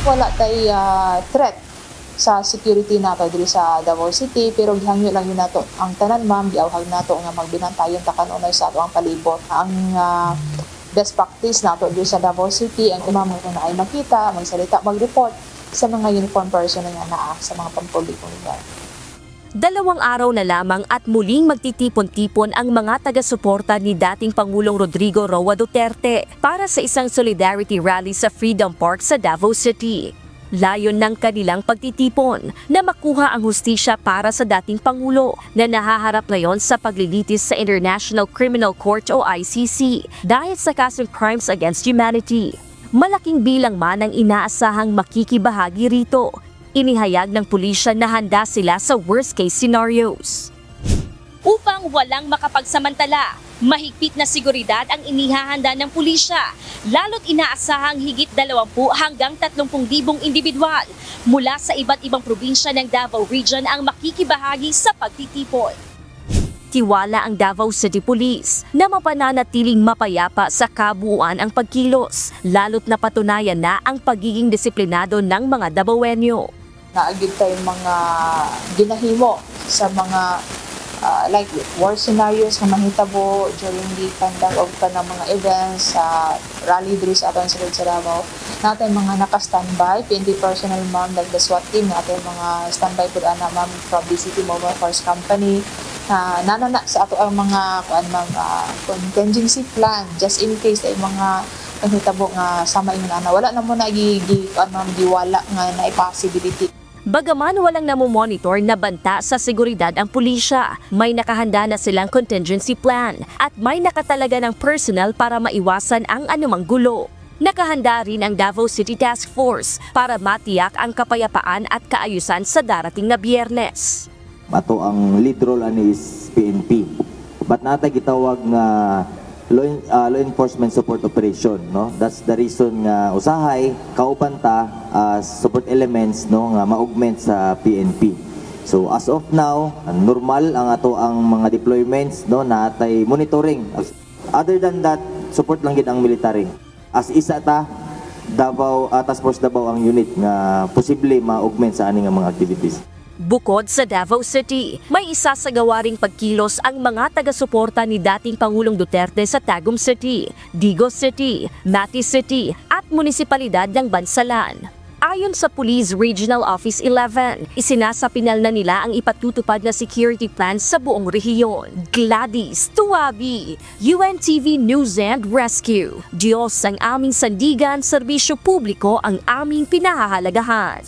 wala tay threat sa security nato diri sa Davao City, pero gihangyo lang yun nato ang tanan ma'am, giawhag nato nga magbinantayon ta kanunay sa ato ang palibot. Ang best practice nato diri sa Davao City, ang imam kung na ay makita, magsalita, mag-report sa mga uniform person nga naa sa mga pampublikong lugar. 2 araw na lamang at muling magtitipon-tipon ang mga taga-suporta ni dating Pangulong Rodrigo Roa Duterte para sa isang solidarity rally sa Freedom Park sa Davao City. Layon ng kanilang pagtitipon na makuha ang hustisya para sa dating Pangulo na nahaharap ngayon sa paglilitis sa International Criminal Court o ICC dahil sa kasong crimes against humanity. Malaking bilang man ang inaasahang makikibahagi rito. Inihayag ng pulisya na handa sila sa worst-case scenarios. Upang walang makapagsamantala, mahigpit na seguridad ang inihahanda ng pulisya, lalo't inaasahang higit 20 hanggang 30,000 individual mula sa iba't ibang probinsya ng Davao Region ang makikibahagi sa pagtitipon. Tiwala ang Davao City Police na mapananatiling mapayapa sa kabuuan ang pagkilos, lalo't napatunayan na ang pagiging disiplinado ng mga Davaoenyo. Naagid tayong mga ginahimo sa mga like war scenarios na mahitabo during the conduct of mga events sa rally diri sa aton sa Davao. Natin mga naka-standby, PNP personnel ma'am, like the SWAT team, natin mga standby po na ma'am from the City Mobile Force Company, nanana sa ato ang mga contingency plan just in case ay mga panghitabo nga sama ingon ana. Wala na mo na giwala nga na possibility. Bagaman walang namomonitor na banta sa seguridad ang pulisya, may nakahanda na silang contingency plan at may nakatalaga ng personnel para maiwasan ang anumang gulo. Nakahanda rin ang Davao City Task Force para matiyak ang kapayapaan at kaayusan sa darating na Biyernes. Ato ang lead role ani is PNP. But natay gitawag nga law enforcement support operation, no? That's the reason nga usahay kauban ta support elements, no, nga ma-augment sa PNP. So as of now, normal ang ato ang mga deployments, no, natay monitoring. Other than that, support lang gid ang military. As isa ta Davao Task Force Davao ang unit nga posible ma-augment sa ani nga mga activities. Bukod sa Davao City, may isasagawa ring pagkilos ang mga taga-suporta ni dating Pangulong Duterte sa Tagum City, Digos City, Mati City at munisipalidad ng Bansalan. Ayon sa Police Regional Office 11, isinasapinal na nila ang ipatutupad na security plan sa buong rehiyon. Gladys Tuabi, UNTV News and Rescue. Diyos ang aming sandigan, serbisyo publiko ang aming pinahahalagahan.